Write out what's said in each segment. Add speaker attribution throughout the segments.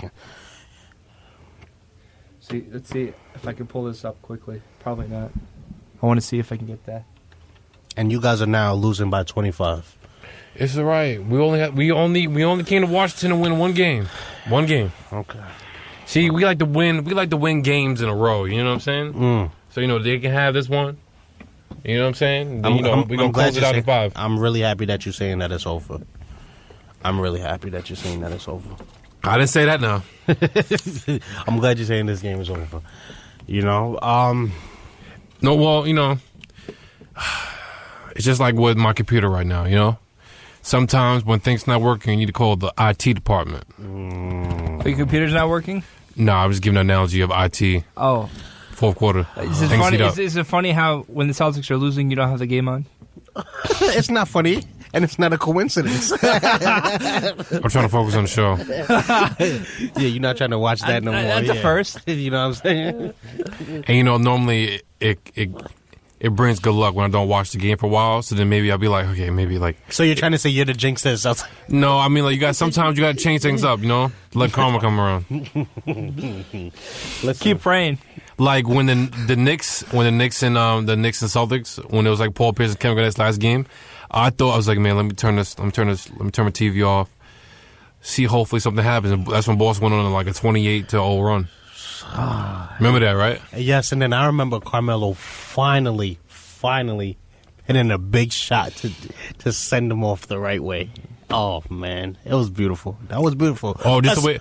Speaker 1: second.
Speaker 2: See, let's see if I can pull this up quickly. Probably not. I want to see if I can get that.
Speaker 1: And you guys are now losing by 25.
Speaker 3: It's all right. We only came to Washington to win one game. One game.
Speaker 1: Okay.
Speaker 3: See, we like to win. We like to win games in a row. You know what I'm saying? So they can have this one. You know what I'm saying? Then, we're gonna close it out in 5.
Speaker 1: I'm really happy that you're saying that it's over. I'm really happy that you're saying that it's over.
Speaker 3: I didn't say that now.
Speaker 1: I'm glad you're saying this game is over.
Speaker 3: No, well, it's just like with my computer right now, Sometimes when things not working, you need to call the IT department.
Speaker 2: Your computer's not working?
Speaker 3: No, I was giving an analogy of IT.
Speaker 2: Oh.
Speaker 3: Fourth quarter.
Speaker 2: Is it funny how when the Celtics are losing, you don't have the game on?
Speaker 1: It's not funny, and it's not a coincidence.
Speaker 3: I'm trying to focus on the show.
Speaker 1: Yeah, you're not trying to watch that no more.
Speaker 2: That's a first.
Speaker 1: You know what I'm saying?
Speaker 3: And normally it brings good luck when I don't watch the game for a while. So then maybe I'll be like, okay, maybe like.
Speaker 1: So you're trying to say you're the jinx that Celtics?
Speaker 3: No, I mean like
Speaker 1: sometimes
Speaker 3: you got to change things up, let karma come around.
Speaker 2: Let's keep praying.
Speaker 3: Like when the Knicks and Celtics, when it was like Paul Pierce and Kevin Garnett's last game, I thought I was like, man, let me turn my TV off. See, hopefully something happens. And that's when Boston went on like a 28-0 run. Remember that, right?
Speaker 1: Yes, and then I remember Carmelo finally hitting a big shot to send them off the right way. Oh man, it was beautiful. That was beautiful.
Speaker 3: Oh, just the way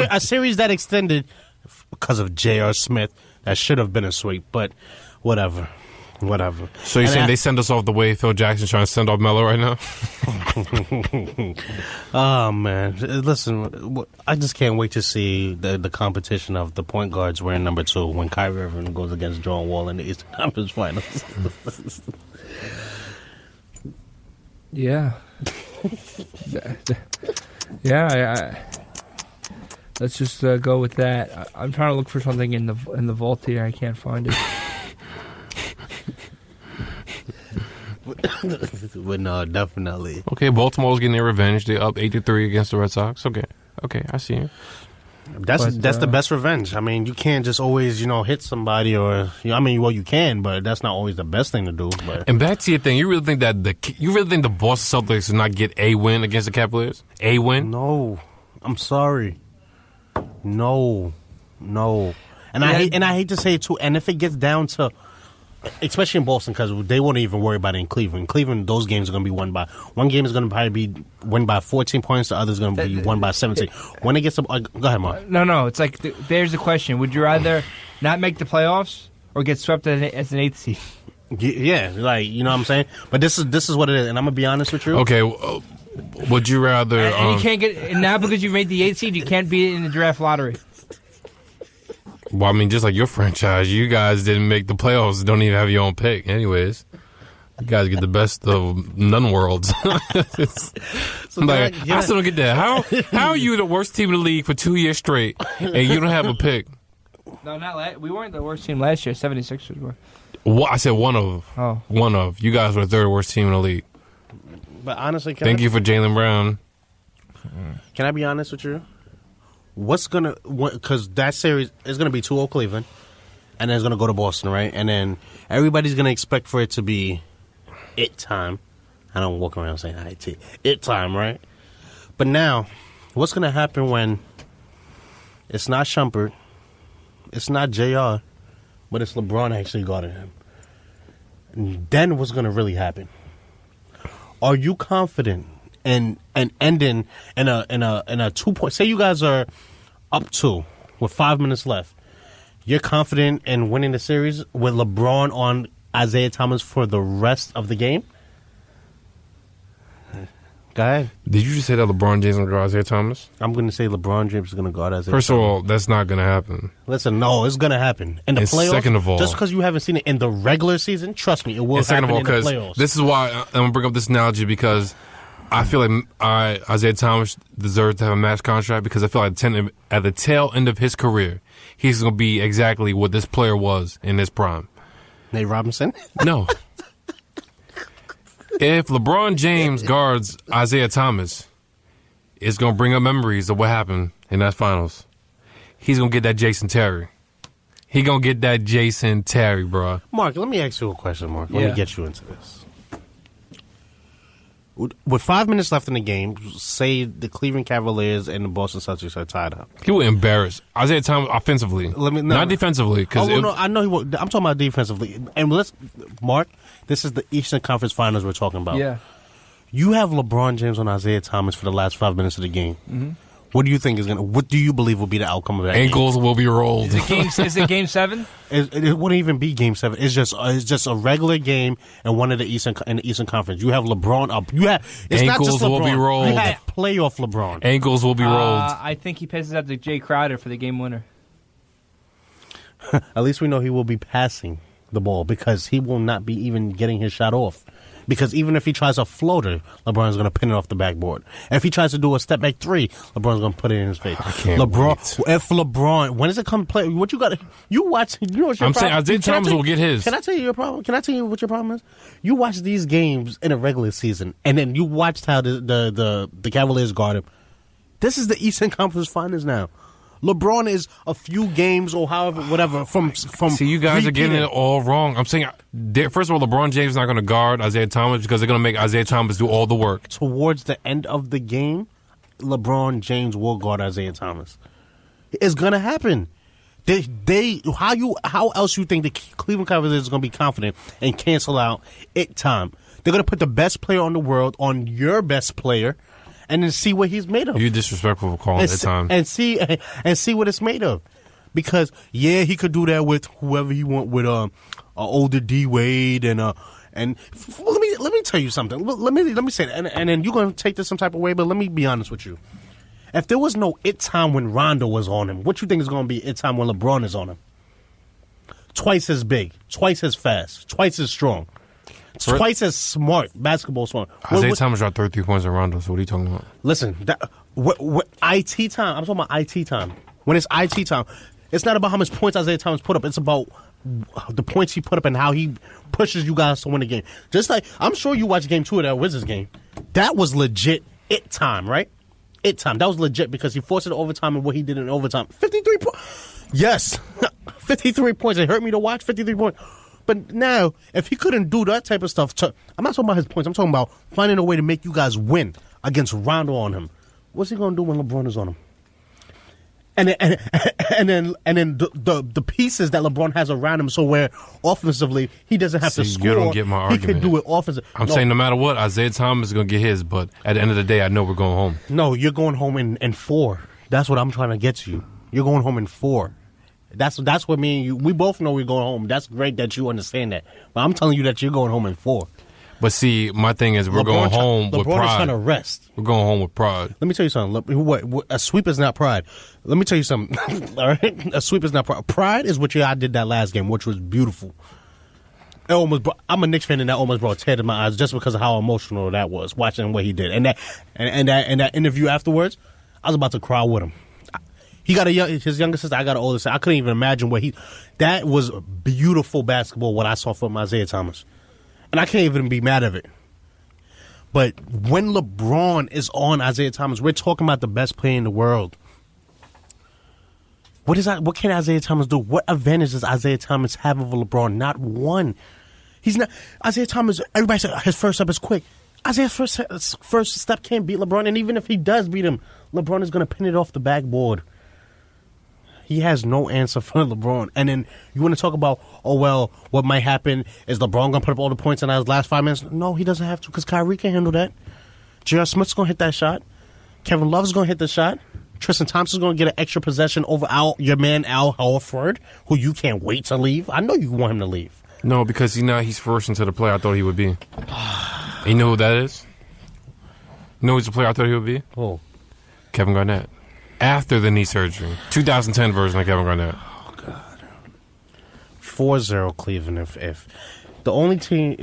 Speaker 1: a series that extended because of J.R. Smith. That should have been a sweep, but whatever.
Speaker 3: So you're saying they send us off the way Phil Jackson's trying to send off Melo right now?
Speaker 1: Oh, man. Listen, I just can't wait to see the competition of the point guards wearing number 2 when Kyrie Irving goes against John Wall in the Eastern Conference Finals.
Speaker 2: Yeah. Yeah, let's just go with that. I'm trying to look for something in the vault here. I can't find it.
Speaker 1: But no, definitely.
Speaker 3: Okay, Baltimore's getting their revenge. They're up 8-3 against the Red Sox. Okay, I see you.
Speaker 1: That's the best revenge. I mean, you can't just always, hit somebody or, you can, but that's not always the best thing to do. But.
Speaker 3: And back to your thing, you really think the Boston Celtics will not get a win against the Cavaliers? A win?
Speaker 1: No, I'm sorry. No. And I hate to say it too. And if it gets down to, especially in Boston, because they won't even worry about it in Cleveland. In Cleveland, those games are going to be won by, one game is going to probably be won by 14 points. The other is going to be won by 17. When it gets to, go ahead, Mark.
Speaker 2: No. It's like there's the question: would you rather not make the playoffs or get swept as an 8th seed?
Speaker 1: Yeah, like you know what I'm saying. But this is what it is, and I'm gonna be honest with you.
Speaker 3: Okay. Would you rather?
Speaker 2: And you can't get now because you made the 8th seed. You can't be in the draft lottery.
Speaker 3: Well, I mean, just like your franchise, you guys didn't make the playoffs. Don't even have your own pick. Anyways, you guys get the best of none worlds. I still don't get that. How are you the worst team in the league for 2 years straight and you don't have a pick?
Speaker 2: No, not we weren't the worst team last year. 76ers were.
Speaker 3: I said one of.
Speaker 2: Oh.
Speaker 3: One of. You guys were the 3rd worst team in the league.
Speaker 1: But honestly,
Speaker 3: thank you for Jaylen Brown.
Speaker 1: Can I be honest with you? Because that series is going to be 2-0 Cleveland, and then it's going to go to Boston, right? And then everybody's going to expect for it to be it time. I don't walk around saying it time, right? But now, what's going to happen when it's not Shumpert, it's not JR, but it's LeBron actually guarding him? And then what's going to really happen? Are you confident and ending in a 2-point? Say you guys are up 2 with 5 minutes left. You're confident in winning the series with LeBron on Isaiah Thomas for the rest of the game? Go ahead.
Speaker 3: Did you just say that LeBron James is going to guard Isaiah Thomas?
Speaker 1: I'm going to say LeBron James is going to guard Isaiah
Speaker 3: First
Speaker 1: Thomas.
Speaker 3: of all, that's not going to happen.
Speaker 1: Listen, no, it's going to happen. In the playoffs,
Speaker 3: second of all,
Speaker 1: just because you haven't seen it in the regular season, trust me, it will happen in the playoffs.
Speaker 3: This is why I'm going to bring up this analogy, because I feel like Isaiah Thomas deserves to have a max contract, because I feel like at the tail end of his career, he's going to be exactly what this player was in his prime.
Speaker 1: Nate Robinson?
Speaker 3: No. If LeBron James guards Isaiah Thomas, it's going to bring up memories of what happened in that finals. he's going to get that Jason Terry. He going to get that Jason Terry, bro.
Speaker 1: Mark, let me ask you a question, Mark. Let
Speaker 2: Yeah.
Speaker 1: me get you into this. With 5 minutes left in the game, say the Cleveland Cavaliers and the Boston Celtics are tied up.
Speaker 3: He will embarrass Isaiah Thomas offensively. Not defensively.
Speaker 1: No, I know he will. I'm talking about defensively. And Mark, this is the Eastern Conference Finals we're talking about.
Speaker 2: Yeah.
Speaker 1: You have LeBron James on Isaiah Thomas for the last 5 minutes of the game.
Speaker 2: Mm-hmm.
Speaker 1: What do you think what do you believe will be the outcome of that
Speaker 3: Ankles will be rolled.
Speaker 2: Is it game 7?
Speaker 1: It wouldn't even be Game 7. It's just a regular game in one of the Eastern Conference. You have LeBron up. It's not just
Speaker 3: Ankles will
Speaker 1: LeBron.
Speaker 3: be rolled.
Speaker 1: You have playoff LeBron.
Speaker 3: Ankles will be rolled.
Speaker 2: I think he passes out to Jay Crowder for the game winner.
Speaker 1: At least we know he will be passing the ball because he will not be even getting his shot off. Because even if he tries a floater, LeBron's going to pin it off the backboard. If he tries to do a step back three, LeBron's going to put it in his face.
Speaker 3: I can't wait.
Speaker 1: If LeBron, when does it come to play? What you got? You watch. You know what your
Speaker 3: I'm
Speaker 1: problem?
Speaker 3: saying Isaiah Thomas will get his.
Speaker 1: Can I tell you your problem? Can I tell you what your problem is? You watch these games in a regular season, and then you watched how the Cavaliers guard him. This is the Eastern Conference Finals now. LeBron is a few games or however, whatever, from.
Speaker 3: See, you guys are getting it all wrong. I'm saying, first of all, LeBron James is not going to guard Isaiah Thomas because they're going to make Isaiah Thomas do all the work.
Speaker 1: Towards the end of the game, LeBron James will guard Isaiah Thomas. It's going to happen. How else you think the Cleveland Cavaliers is going to be confident and cancel out it time? They're going to put the best player on the world on your best player, and then see what he's made of.
Speaker 3: You're disrespectful for calling it time.
Speaker 1: And see what it's made of. Because he could do that with whoever he want with older D Wade and let me tell you something. Let me say that, and then you're gonna take this some type of way, but let me be honest with you. If there was no it time when Rondo was on him, what you think is gonna be it time when LeBron is on him? Twice as big, twice as fast, twice as strong. Twice as smart, basketball smart.
Speaker 3: Isaiah Thomas dropped 33 points in Rondo, so what are you talking about?
Speaker 1: Listen, what IT time, I'm talking about IT time. When it's IT time, it's not about how much points Isaiah Thomas put up. It's about the points he put up and how he pushes you guys to win the game. Just like, I'm sure you watched game 2 of that Wizards game. That was legit it time, right? It time. That was legit because he forced it to overtime and what he did in overtime. 53 points. Yes. 53 points. It hurt me to watch 53 points. But now, if he couldn't do that type of stuff, I'm not talking about his points. I'm talking about finding a way to make you guys win against Rondo on him. What's he going to do when LeBron is on him? And then the pieces that LeBron has around him, so where offensively he doesn't have to score.
Speaker 3: You don't get my argument.
Speaker 1: He can do it offensively.
Speaker 3: I'm saying no matter what, Isaiah Thomas is going to get his, but at the end of the day, I know we're going home.
Speaker 1: No, you're going home in 4. That's what I'm trying to get to you. You're going home in 4. That's what me and you, we both know we're going home. That's great that you understand that. But I'm telling you that you're going home in 4.
Speaker 3: But see, my thing is we're going home with pride.
Speaker 1: LeBron is trying to rest.
Speaker 3: We're going home with pride.
Speaker 1: Let me tell you something. What, a sweep is not pride. Let me tell you something. All right? A sweep is not pride. Pride is what I did that last game, which was beautiful. I'm a Knicks fan, and that almost brought a tear to my eyes just because of how emotional that was, watching what he did. And that interview afterwards, I was about to cry with him. He got his younger sister. I got an older sister. I couldn't even imagine that was beautiful basketball, what I saw from Isaiah Thomas. And I can't even be mad at it. But when LeBron is on Isaiah Thomas, we're talking about the best player in the world. What can Isaiah Thomas do? What advantage does Isaiah Thomas have over LeBron? Not one. He's not. Isaiah Thomas, everybody said his first step is quick. Isaiah's first step can't beat LeBron. And even if he does beat him, LeBron is going to pin it off the backboard. He has no answer for LeBron. And then you want to talk about, what might happen? Is LeBron going to put up all the points in his last 5 minutes? No, he doesn't have to because Kyrie can handle that. J.R. Smith's going to hit that shot. Kevin Love's going to hit the shot. Tristan Thompson's going to get an extra possession over your man Al Horford, who you can't wait to leave. I know you want him to leave.
Speaker 3: No, because he's first into the player I thought he would be. You know who that is? You know who's the player I thought he would be?
Speaker 1: Oh.
Speaker 3: Kevin Garnett. After the knee surgery. 2010 version of Kevin Garnett.
Speaker 1: Oh, God. 4-0 Cleveland. If the only team,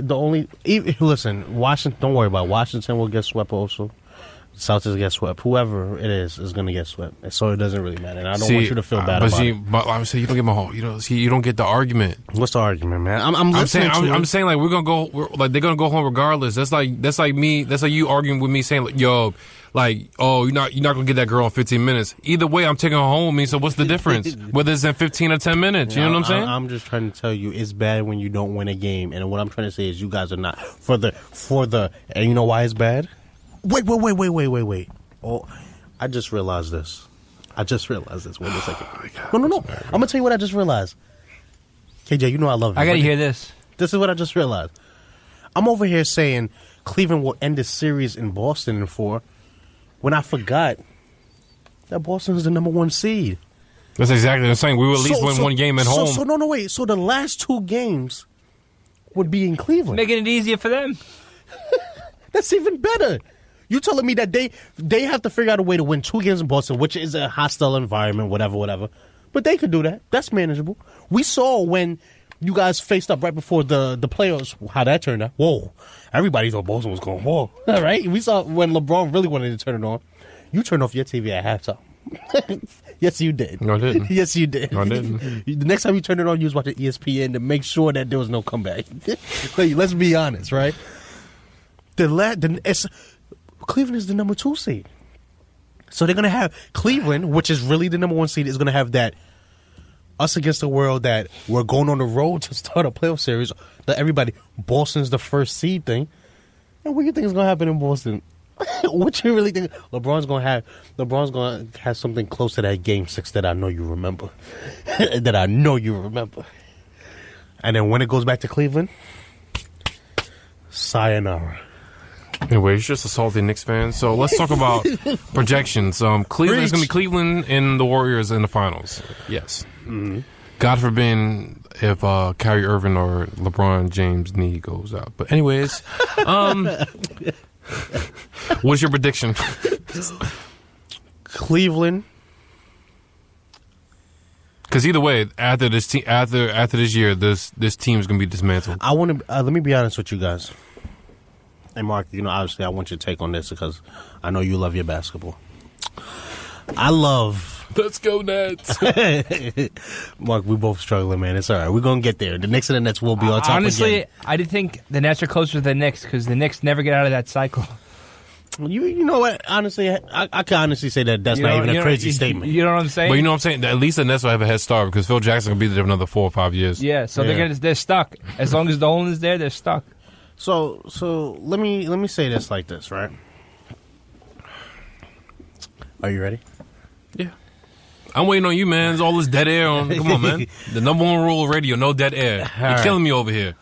Speaker 1: listen, Washington, don't worry about it. Washington will get swept also. Celtics get swept. Whoever it is going to get swept. So it doesn't really matter. And I don't want you to feel bad about it.
Speaker 3: But I'm saying you don't get my whole. You don't get the argument.
Speaker 1: What's the argument, man? I'm
Speaker 3: saying like we're gonna go. Like they're gonna go home regardless. That's like me. That's like you arguing with me saying like, yo, like, oh, you're not gonna get that girl in 15 minutes. Either way, I'm taking her home with me. So what's the difference? Whether it's in 15 or 10 minutes, you know what I'm saying?
Speaker 1: I'm just trying to tell you, it's bad when you don't win a game. And what I'm trying to say is, you guys are not for the. And you know why it's bad? Wait. Oh, I just realized this. Wait a second. No. I'm gonna tell you what I just realized. KJ, you know I love you.
Speaker 2: I gotta hear this.
Speaker 1: This is what I just realized. I'm over here saying Cleveland will end the series in Boston in 4, when I forgot that Boston is the number 1 seed.
Speaker 3: That's exactly what I'm saying. We will at least win one game at home.
Speaker 1: Wait. So the last 2 games would be in Cleveland.
Speaker 2: Making it easier for them.
Speaker 1: That's even better. You telling me that they have to figure out a way to win 2 games in Boston, which is a hostile environment, whatever. But they could do that. That's manageable. We saw when you guys faced up right before the playoffs, how that turned out. Whoa. Everybody thought Boston was going, whoa. All right? We saw when LeBron really wanted to turn it on. You turned off your TV at halftime. Yes, you did.
Speaker 3: No, I didn't.
Speaker 1: Yes, you did.
Speaker 3: No, I didn't.
Speaker 1: The next time you turned it on, you was watching ESPN to make sure that there was no comeback. Let's be honest, right? Cleveland is the number 2 seed. So they're going to have Cleveland, which is really the number 1 seed, is going to have that us against the world, that we're going on the road to start a playoff series. That everybody, Boston's the first seed thing. And what do you think is going to happen in Boston? What you really think? LeBron's going to have something close to that Game 6 that I know you remember. And then when it goes back to Cleveland, sayonara.
Speaker 3: Anyway, it's just a salty Knicks fan. So let's talk about projections. Cleveland's going to be Cleveland and the Warriors in the finals. Yes. Mm-hmm. God forbid if Kyrie Irving or LeBron James' knee goes out. But anyways, what's your prediction?
Speaker 1: Cleveland.
Speaker 3: Because either way, after this year, this team is going to be dismantled.
Speaker 1: I want to let me be honest with you guys. And Mark, obviously I want your take on this because I know you love your basketball.
Speaker 3: Let's go Nets.
Speaker 1: Mark, we both struggling, man. It's all right. We're going to get there. The Knicks and the Nets will be on top
Speaker 2: honestly,
Speaker 1: again.
Speaker 2: I did think the Nets are closer to the Knicks because the Knicks never get out of that cycle.
Speaker 1: You know what? Honestly, I can honestly say that's not even a crazy statement.
Speaker 2: You know what I'm saying?
Speaker 3: But you know what I'm saying? At least the Nets will have a head start because Phil Jackson will be there for another 4 or 5 years.
Speaker 2: Yeah, so they're stuck. As long as Dolan is there, they're stuck.
Speaker 1: So let me say this like this, right? Are you ready?
Speaker 3: Yeah. I'm waiting on you, man. There's all this dead air on. Come on, man. The number 1 rule of radio, no dead air. You're killing me over here.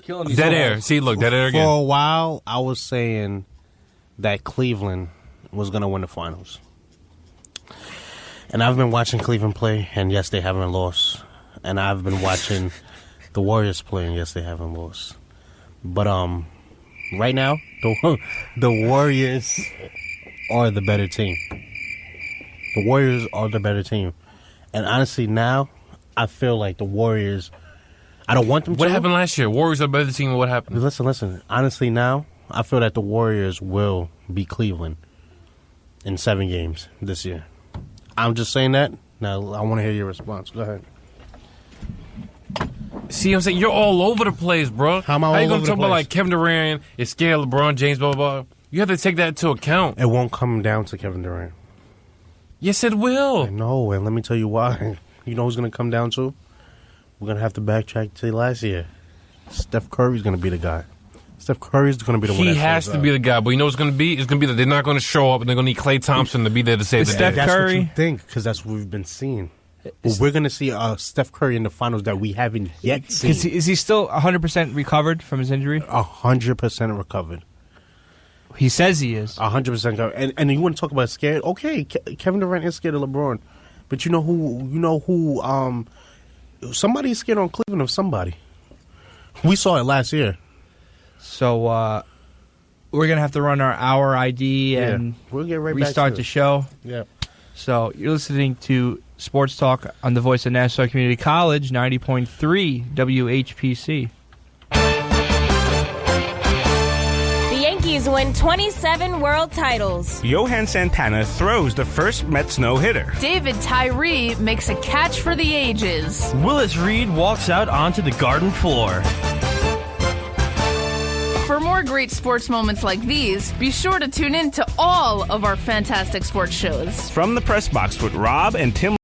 Speaker 2: Killing me.
Speaker 3: Dead air. See, look, dead air again.
Speaker 1: For a while, I was saying that Cleveland was going to win the finals. And I've been watching Cleveland play, and yes, they haven't lost. And I've been watching the Warriors play, and yes, they haven't lost. But right now, the Warriors are the better team. The Warriors are the better team. And honestly, now, I feel like the Warriors, I don't want them to.
Speaker 3: What happened last year? Warriors are a better team. What happened?
Speaker 1: Listen. Honestly, now, I feel that the Warriors will beat Cleveland in 7 games this year. I'm just saying that. Now, I want to hear your response. Go ahead.
Speaker 3: See what I'm saying? You're all over the place, bro.
Speaker 1: How am I all
Speaker 3: How you
Speaker 1: over
Speaker 3: going to
Speaker 1: the
Speaker 3: talk about
Speaker 1: place?
Speaker 3: like Kevin Durant is scared of LeBron James, blah, blah, blah? You have to take that into account.
Speaker 1: It won't come down to Kevin Durant.
Speaker 3: Yes, it will.
Speaker 1: No, and let me tell you why. You know who's going to come down to? We're going to have to backtrack to last year. Steph Curry's going to be the guy. Steph Curry's going to be the one.
Speaker 3: He has to be the guy, but you know what's going to be? It's going to be that they're not going to show up and they're going to need Klay Thompson to be there to save the day.
Speaker 2: Steph
Speaker 1: That's
Speaker 2: Curry.
Speaker 1: what you think, because that's what we've been seeing. But we're going to see Steph Curry in the finals that we haven't yet seen.
Speaker 2: Is he still 100% recovered from his injury?
Speaker 1: 100% recovered.
Speaker 2: He says he is.
Speaker 1: 100% covered. And you want to talk about scared? Okay, Kevin Durant is scared of LeBron. But you know who somebody's scared on Cleveland of somebody. We saw it last year.
Speaker 2: So we're going to have to run our hour ID and
Speaker 1: we'll get right
Speaker 2: restart
Speaker 1: back to
Speaker 2: the show.
Speaker 1: Yeah.
Speaker 2: So you're listening to Sports Talk on the voice of Nassau Community College, 90.3 WHPC.
Speaker 4: The Yankees win 27 world titles.
Speaker 5: Johan Santana throws the first Mets no-hitter.
Speaker 6: David Tyree makes a catch for the ages.
Speaker 7: Willis Reed walks out onto the garden floor.
Speaker 6: For more great sports moments like these, be sure to tune in to all of our fantastic sports shows.
Speaker 5: From the Press Box with Rob and Tim